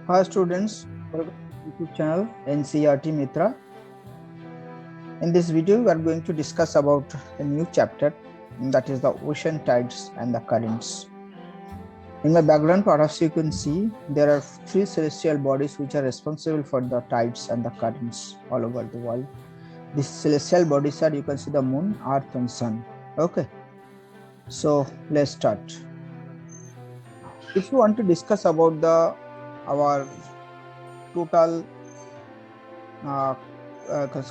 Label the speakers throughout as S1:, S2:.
S1: Hi students, welcome to YouTube channel NCERT Mitra. In this video, we are going to discuss about a new chapter, that is the ocean tides and the currents. In my background, perhaps you can see there are three celestial bodies which are responsible for the tides and the currents all over the world. These celestial bodies are, you can see the moon, earth and sun. Okay, so let's start. If you want to discuss about our total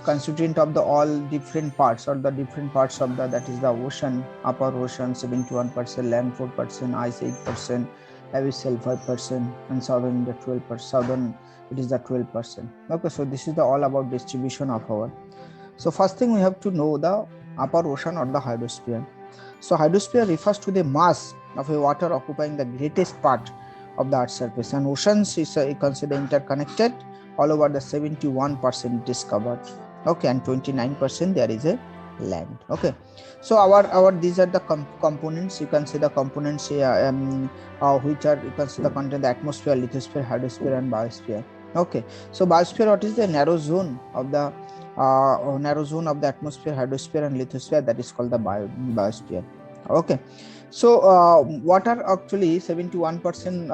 S1: constituent of the all different parts or the different parts of that is the ocean, upper ocean 71%, land 4%, ice 8%, abyssal 5%, and southern India 12%. Southern it is the 12%. Okay, so this is the all about distribution of our. So first thing we have to know the upper ocean or the hydrosphere. So hydrosphere refers to the mass of a water occupying the greatest part of the Earth's surface, and oceans is considered interconnected. All over the 71% is covered. Okay, and 29% there is a land. Okay, so our these are the components. You can see the components here, which are, you can see the content: the atmosphere, lithosphere, hydrosphere, and biosphere. Okay, so biosphere, what is the narrow zone of the atmosphere, hydrosphere, and lithosphere, that is called the biosphere. Okay, so what are actually 71%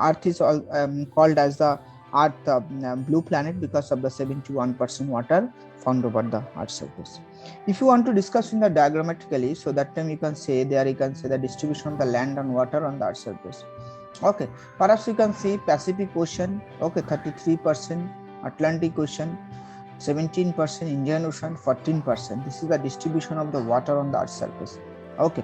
S1: Earth is called as the Earth blue planet because of the 71% water found over the Earth's surface. If you want to discuss in the diagrammatically, so that time you can say there, you can say the distribution of the land and water on the Earth's surface. Okay, perhaps you can see Pacific Ocean, okay, 33%, Atlantic Ocean 17%, Indian Ocean 14%. This is the distribution of the water on the Earth's surface. Okay,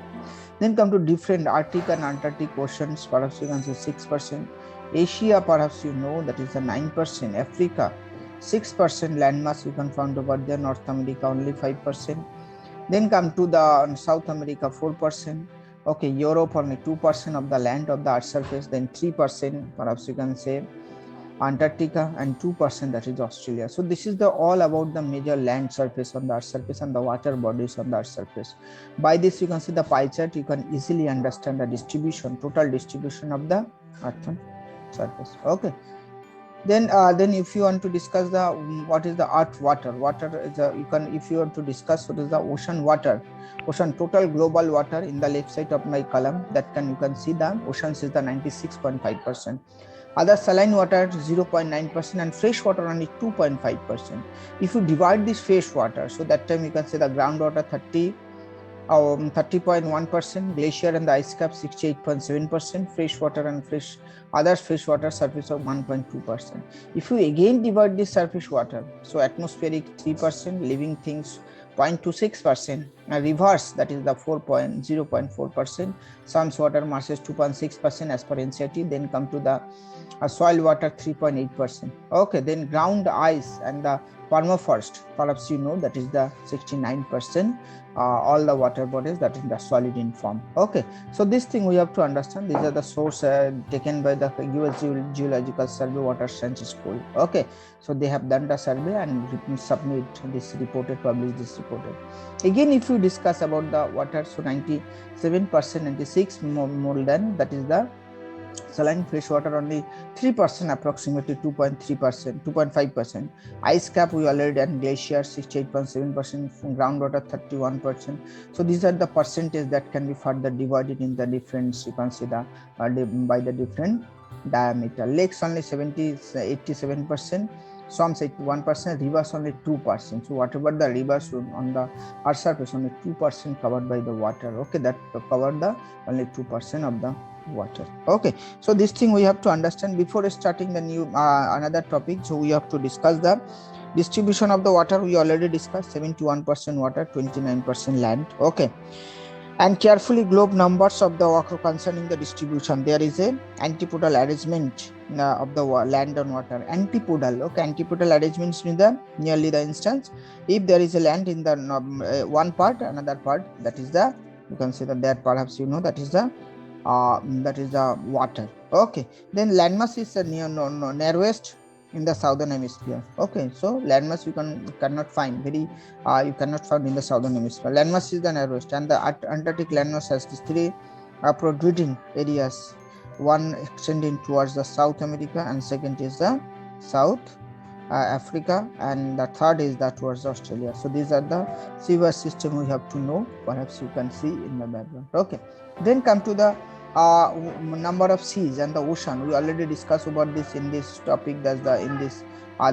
S1: then come to different Arctic and Antarctic oceans. Perhaps you can say 6%. Asia, perhaps you know, that is the 9%. Africa 6% landmass you can find over there. North America only 5%. Then come to the South America 4%. Okay, Europe only 2% of the land of the Earth's surface. Then 3%, perhaps you can say Antarctica, and 2% that is Australia. So this is the all about the major land surface on the Earth's surface and the water bodies on the Earth's surface. By this you can see the pie chart, you can easily understand the distribution, total distribution of the Earth surface. Okay, then if you want to discuss the what is the Earth water is you can, if you want to discuss what is the ocean water, ocean total global water in the left side of my column, that can you can see the oceans is the 96.5%. Other saline water 0.9% and fresh water only 2.5%. If you divide this fresh water, so that time you can say the groundwater 30.1%, glacier and the ice cap 68.7%, fresh water and other freshwater surface of 1.2%. If you again divide this surface water, so atmospheric 3%, living things 0.26%, rivers, that is the 0.4%, some water masses 2.6% as per NCERT. Then come to the soil water 3.8%. Okay, then ground ice and the permafrost, perhaps you know, that is the 69%. All the water bodies that in the solid in form. Okay, so this thing we have to understand. These are the source taken by the US Geological Survey Water Science School. Okay, so they have done the survey and submit this reported, publish this reported. Again, if you discuss about the water, so 97%, 96 more than, that is the saline fresh water only 3%, approximately 2.3%, 2.5%. Ice cap we already done, glacier 68.7%, groundwater 31%. So these are the percentage that can be further divided in the different, you can see the by the different diameter. Lakes only 87%, swamps 81%, rivers only 2%. So whatever the rivers on the Earth surface, only 2% covered by the water. Okay, that covered the only 2% of the water. Okay, so this thing we have to understand before starting the new another topic. So we have to discuss the distribution of the water. We already discussed 71% water, 29% land. Okay, and carefully globe numbers of the water concerning the distribution. There is a antipodal arrangement of the land and water. Antipodal, okay, antipodal arrangements means the nearly the instance. If there is a land in the one part, another part, that is the, you can see that perhaps you know, that is the water. Okay, then landmass is the narrowest in the southern hemisphere. Okay, so landmass you cannot find very you cannot find in the southern hemisphere. Landmass is the narrowest, and the Antarctic landmass has these three protruding areas one extending towards the South America, and second is the South Africa, and the third is that towards Australia. So these are the seaward system we have to know. Perhaps you can see in the background. Okay, then come to the number of seas and the ocean. We already discussed about this in this topic. That's the in this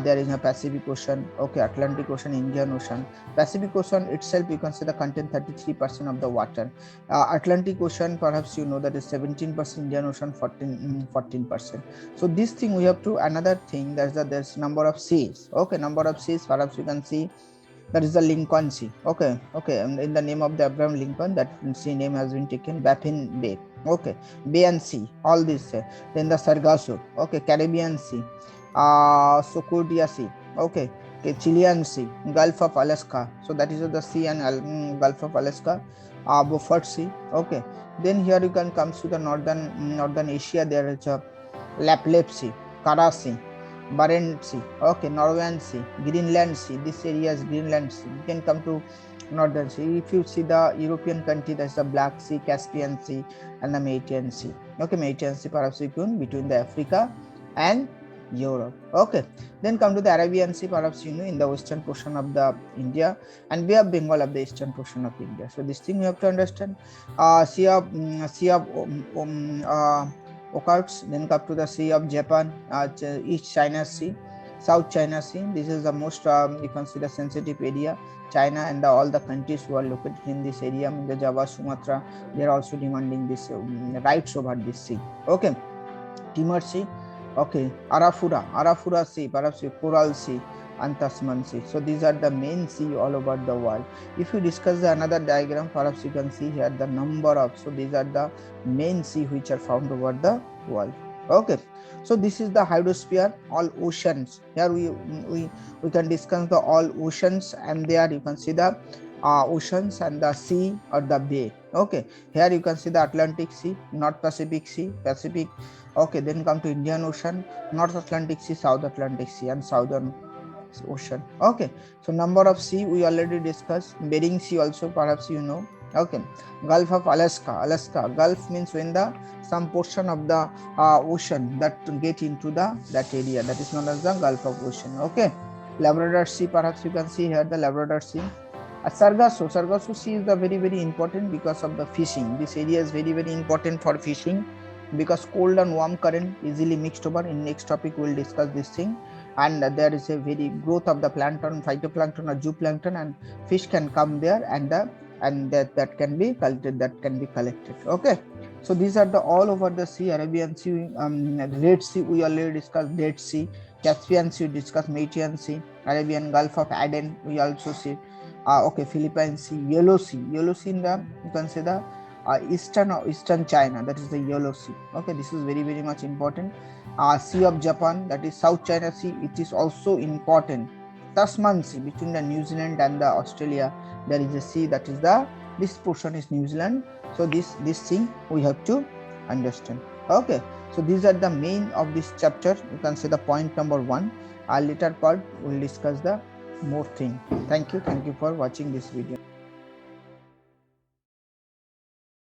S1: there is a Pacific Ocean, okay, Atlantic Ocean, Indian Ocean. Pacific Ocean itself, you can say the content 33% of the water. Atlantic Ocean, perhaps you know that is 17%, Indian Ocean 14%. So this thing we have to, another thing, there's number of seas. Okay, number of seas, perhaps you can see that is the Lincoln Sea. Okay, and in the name of the Abraham Lincoln, that sea name has been taken, Baffin Bay. Okay, Bay and Sea, all this. Then the Sargasso, okay, Caribbean Sea, Socotra Sea, okay, Chilean Sea, Gulf of Alaska. So that is the sea and Gulf of Alaska, Beaufort Sea. Okay, then here you can come to the northern Asia. There is a Lapland Sea, Kara Sea, Barents Sea, okay, Norwegian Sea, Greenland Sea. This area is Greenland Sea. You can come to Northern Sea. If you see the European country, that's the Black Sea, Caspian Sea, and the Mediterranean Sea. Okay, Mediterranean Sea, perhaps between the Africa and Europe. Okay, then come to the Arabian Sea, perhaps in the western portion of the India, and Bay of Bengal of the eastern portion of India. So this thing you have to understand. Sea of Okhotsk, then come to the Sea of Japan, East China Sea, South China Sea. This is the most you can see the sensitive area. China and all the countries who are located in this area, in the Java, Sumatra, they are also demanding this rights over this sea. Okay, Timor Sea, okay, Arafura Sea, perhaps Coral Sea, and Tasman Sea. So these are the main sea all over the world. If you discuss another diagram, perhaps you can see here the number of, so these are the main sea which are found over the world. Okay, so this is the hydrosphere, all oceans. Here we can discuss the all oceans, and there you can see the oceans and the sea or the bay. Okay, here you can see the Atlantic Sea, North Pacific Sea, Pacific. Okay, then come to Indian Ocean, North Atlantic Sea, South Atlantic Sea, and Southern Ocean. Okay, so number of sea we already discussed. Bering Sea also, perhaps you know. Okay, Gulf of Alaska. Gulf means when the some portion of the ocean that get into that area, that is known as the Gulf of Ocean. Okay, Labrador Sea, perhaps you can see here the Labrador Sea. Sargasso Sea is the very important because of the fishing. This area is very important for fishing because cold and warm current easily mixed over. In next topic we will discuss this thing. And there is a very growth of the plankton, phytoplankton or zooplankton, and fish can come there, and that can be collected. Okay, so these are the all over the sea. Arabian Sea, Red Sea we already discussed, Dead Sea, Caspian Sea we discussed, Mediterranean Sea, Arabian Gulf of Aden we also see. Okay, Philippine Sea, Yellow Sea in the, you can say the eastern China, that is the Yellow Sea. Okay, this is very much important. Sea of Japan, that is South China Sea, it is also important. Tasman Sea, between the New Zealand and the Australia, there is a sea, that is this portion is New Zealand. So this thing we have to understand. Okay, so these are the main of this chapter. You can say the point number 1. Later part we will discuss the more thing. Thank you for watching this video.